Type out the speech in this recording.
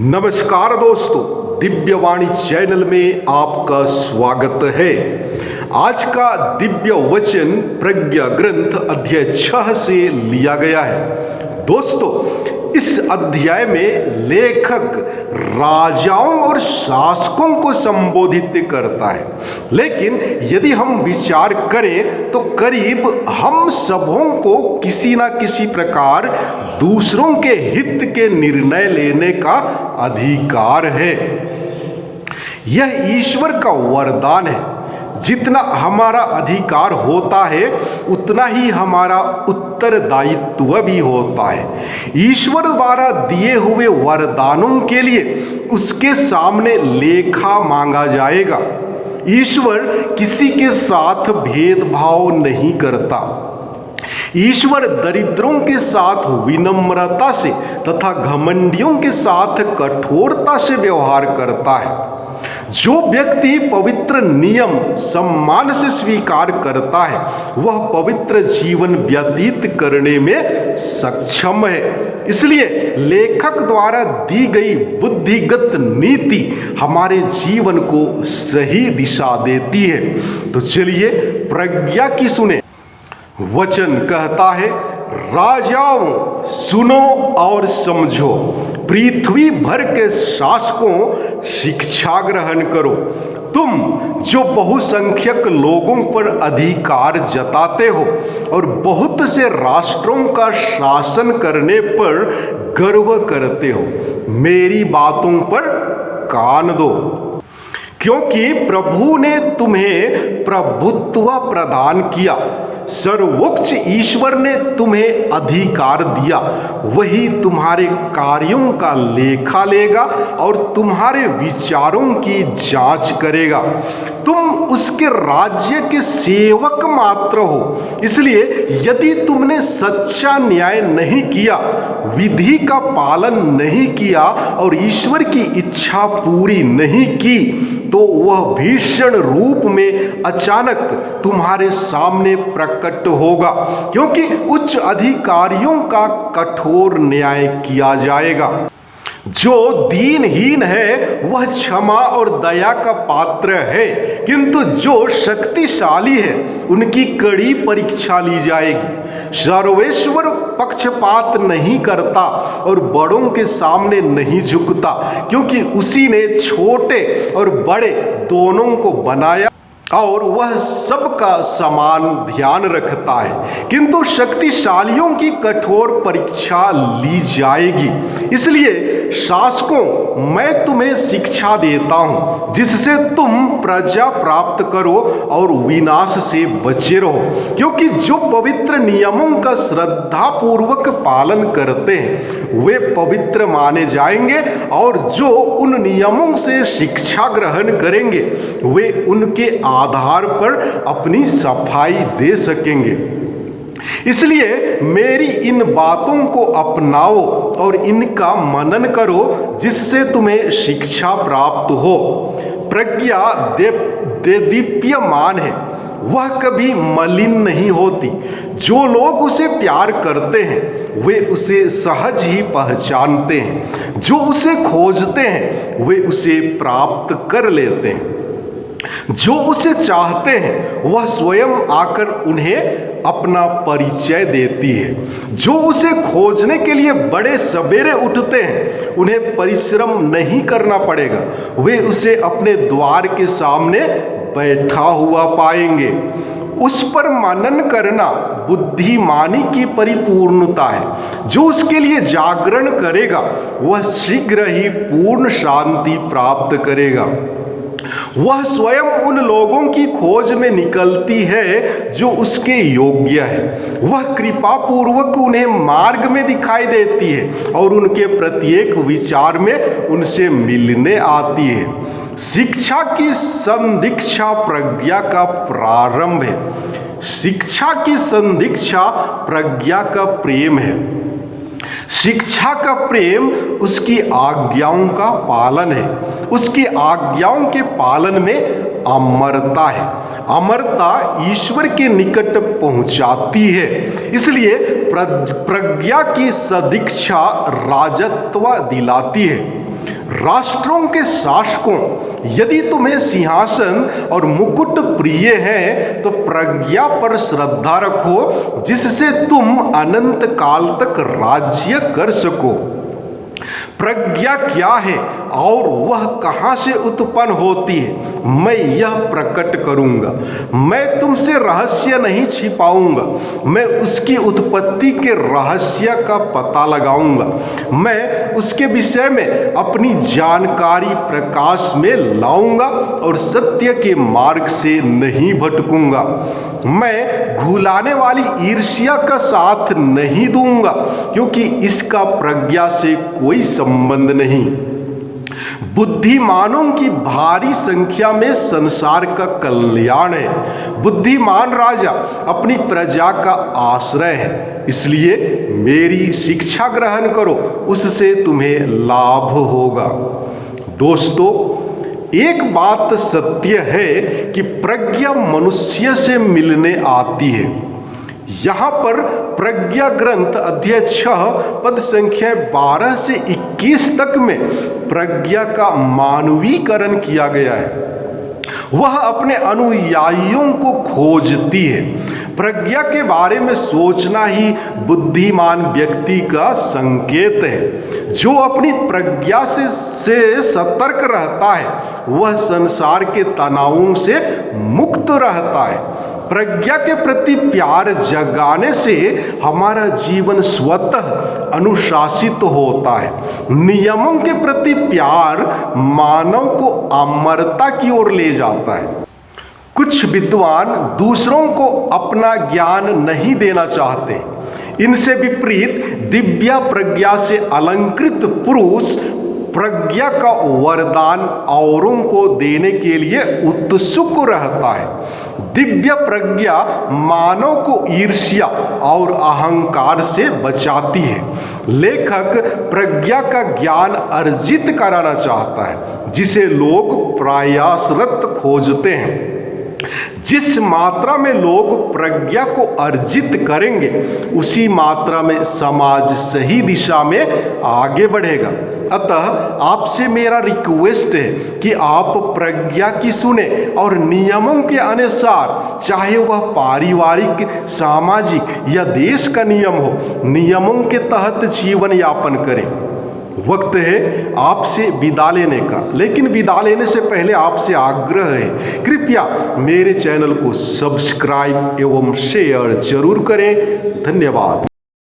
नमस्कार दोस्तों, दिव्यवाणी चैनल में आपका स्वागत है। आज का दिव्य वचन प्रज्ञा ग्रंथ अध्याय 6 से लिया गया है। दोस्तों, इस अध्याय में लेखक राजाओं और शासकों को संबोधित करता है, लेकिन यदि हम विचार करें तो करीब हम सबों को किसी ना किसी प्रकार दूसरों के हित के निर्णय लेने का अधिकार है। यह ईश्वर का वरदान है। जितना हमारा अधिकार होता है उतना ही हमारा उत्तरदायित्व भी होता है। ईश्वर द्वारा दिए हुए वरदानों के लिए उसके सामने लेखा मांगा जाएगा। ईश्वर किसी के साथ भेदभाव नहीं करता। ईश्वर दरिद्रों के साथ विनम्रता से तथा घमंडियों के साथ कठोरता से व्यवहार करता है। जो व्यक्ति पवित्र नियम सम्मान से स्वीकार करता है वह पवित्र जीवन व्यतीत करने में सक्षम है। इसलिए लेखक द्वारा दी गई बुद्धिगत नीति हमारे जीवन को सही दिशा देती है। तो चलिए प्रज्ञा की सुने। वचन कहता है, राजाओं सुनो और समझो, पृथ्वी भर के शासकों शिक्षा ग्रहण करो। तुम जो बहुसंख्यक लोगों पर अधिकार जताते हो और बहुत से राष्ट्रों का शासन करने पर गर्व करते हो, मेरी बातों पर कान दो, क्योंकि प्रभु ने तुम्हें प्रभुत्व प्रदान किया। सर्वोच्च ईश्वर ने तुम्हें अधिकार दिया। वही तुम्हारे कार्यों का लेखा लेगा और तुम्हारे विचारों की जांच करेगा। तुम उसके राज्य के सेवक मात्र हो। इसलिए यदि तुमने सच्चा न्याय नहीं किया, विधि का पालन नहीं किया और ईश्वर की इच्छा पूरी नहीं की, तो वह भीषण रूप में अचानक तुम्हारे सामने प्रकट होगा, क्योंकि उच्च अधिकारियों का कठोर न्याय किया जाएगा। जो दीनहीन है वह क्षमा और दया का पात्र है, किंतु जो शक्तिशाली है उनकी कड़ी परीक्षा ली जाएगी। सर्वेश्वर पक्षपात नहीं करता और बड़ों के सामने नहीं झुकता, क्योंकि उसी ने छोटे और बड़े दोनों को बनाया और वह सबका समान ध्यान रखता है। किंतु शक्तिशालियों की कठोर परीक्षा ली जाएगी। इसलिए शासकों, मैं तुम्हें शिक्षा देता हूं, जिससे तुम प्रजा प्राप्त करो और विनाश से बचे रहो, क्योंकि जो पवित्र नियमों का श्रद्धा पूर्वक पालन करते हैं वे पवित्र माने जाएंगे, और जो उन नियमों से शिक्षा ग्रहण करेंगे वे उनके आधार पर अपनी सफाई दे सकेंगे। इसलिए मेरी इन बातों को अपनाओ और इनका मनन करो, जिससे तुम्हें शिक्षा प्राप्त हो। प्रज्ञा दीप्यमान है, वह कभी मलिन नहीं होती। जो लोग उसे प्यार करते हैं वे उसे सहज ही पहचानते हैं। जो उसे खोजते हैं वे उसे प्राप्त कर लेते हैं। जो उसे चाहते हैं वह स्वयं आकर उन्हें अपना परिचय देती है। जो उसे खोजने के लिए बड़े सवेरे उठते हैं उन्हें परिश्रम नहीं करना पड़ेगा। वे उसे अपने द्वार के सामने बैठा हुआ पाएंगे। उस पर मनन करना बुद्धिमानी की परिपूर्णता है। जो उसके लिए जागरण करेगा वह शीघ्र ही पूर्ण शांति प्राप्त करेगा। वह स्वयं उन लोगों की खोज में निकलती है जो उसके योग्य है। वह कृपा पूर्वक उन्हें मार्ग में दिखाई देती है और उनके प्रत्येक विचार में उनसे मिलने आती है। शिक्षा की संदीक्षा प्रज्ञा का प्रारंभ है। शिक्षा की संदीक्षा प्रज्ञा का प्रेम है। शिक्षा का प्रेम उसकी आज्ञाओं का पालन है। उसकी आज्ञाओं के पालन में अमरता है। अमरता ईश्वर के निकट पहुंचाती है। इसलिए प्रज्ञा की सदीक्षा राजत्व दिलाती है। राष्ट्रों के शासकों, यदि तुम्हें सिंहासन और मुकुट प्रिय है तो प्रज्ञा पर श्रद्धा रखो, जिससे तुम अनंत काल तक राज्य कर सको। प्रज्ञा क्या है और वह कहाँ से उत्पन्न होती है, मैं यह प्रकट करूंगा। मैं तुमसे रहस्य नहीं छिपाऊंगा, मैं उसकी उत्पत्ति के रहस्य का पता लगाऊंगा। मैं उसके विषय में अपनी जानकारी प्रकाश में लाऊंगा और सत्य के मार्ग से नहीं भटकूंगा। मैं घुलाने वाली ईर्ष्या का साथ नहीं दूंगा, क्योंकि इसका प्रज्ञा से कोई संबंध नहीं। बुद्धिमानों की भारी संख्या में संसार का कल्याण है। बुद्धिमान राजा अपनी प्रजा का आश्रय है, इसलिए मेरी शिक्षा ग्रहण करो, उससे तुम्हें लाभ होगा। दोस्तों, एक बात सत्य है कि प्रज्ञा मनुष्य से मिलने आती है। यहाँ पर प्रज्ञा ग्रंथ अध्याय 6 पद संख्या 12 से 21 तक में प्रज्ञा का मानवीकरण किया गया है। वह अपने अनुयायियों को खोजती है। प्रज्ञा के बारे में सोचना ही बुद्धिमान व्यक्ति का संकेत है। जो अपनी प्रज्ञा से सतर्क रहता है, वह संसार के तनावों से मुक्त रहता है। प्रज्ञा के प्रति प्यार जगाने से हमारा जीवन स्वतः अनुशासित होता है। नियमों के प्रति प्यार मानव को अमरता की ओर ले जाता है। कुछ विद्वान दूसरों को अपना ज्ञान नहीं देना चाहते। इनसे विपरीत दिव्य प्रज्ञा से अलंकृत पुरुष प्रज्ञा का वरदान औरों को देने के लिए उत्सुक रहता है। दिव्य प्रज्ञा मानव को ईर्ष्या और अहंकार से बचाती है। लेखक प्रज्ञा का ज्ञान अर्जित कराना चाहता है, जिसे लोग प्रयासरत खोजते हैं। जिस मात्रा में लोग प्रज्ञा को अर्जित करेंगे, उसी मात्रा में समाज सही दिशा में आगे बढ़ेगा। अतः आपसे मेरा रिक्वेस्ट है कि आप प्रज्ञा की सुने और नियमों के अनुसार, चाहे वह पारिवारिक, सामाजिक या देश का नियम हो, नियमों के तहत जीवन यापन करें। वक्त है आपसे विदा लेने का, लेकिन विदा लेने से पहले आपसे आग्रह है, कृपया मेरे चैनल को सब्सक्राइब एवं शेयर जरूर करें। धन्यवाद।